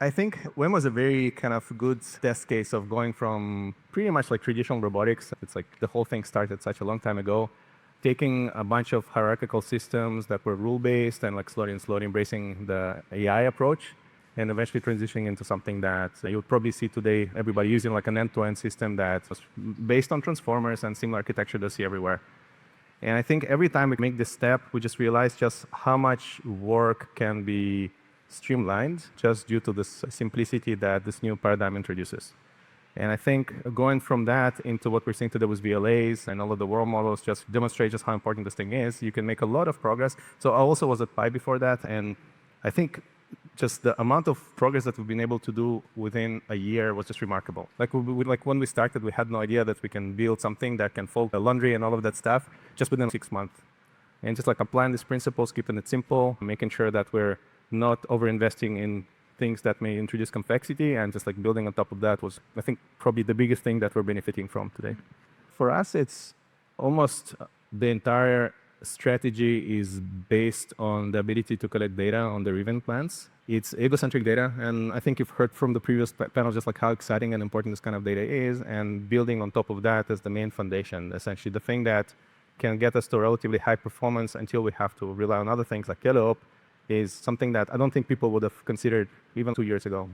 I think WEM was a very kind of good test case of going from pretty much like traditional robotics. It's like the whole thing started such a long time ago, taking a bunch of hierarchical systems that were rule-based and like slowly embracing the AI approach, and eventually transitioning into something that you'll probably see today, everybody using like an end-to-end system that was based on transformers and similar architecture they see everywhere. And I think every time we make this step, we just realize just how much work can be streamlined just due to this simplicity that this new paradigm introduces. And I think going from that into what we're seeing today with VLAs and all of the world models just demonstrate just how important this thing is. You can make a lot of progress. So I also was at Pi before that, and I think just the amount of progress that we've been able to do within a year was just remarkable. Like, like when we started, we had no idea that we can build something that can fold the laundry and all of that stuff just within 6 months. And just like applying these principles, keeping it simple, making sure that we're not over-investing in things that may introduce complexity, and just like building on top of that was, I think, probably the biggest thing that we're benefiting from today. For us, it's almost the entire strategy is based on the ability to collect data on their event plans. It's egocentric data, and I think you've heard from the previous panel just like how exciting and important this kind of data is, and building on top of that as the main foundation, essentially the thing that can get us to relatively high performance until we have to rely on other things like yellow is something that I don't think people would have considered even 2 years ago.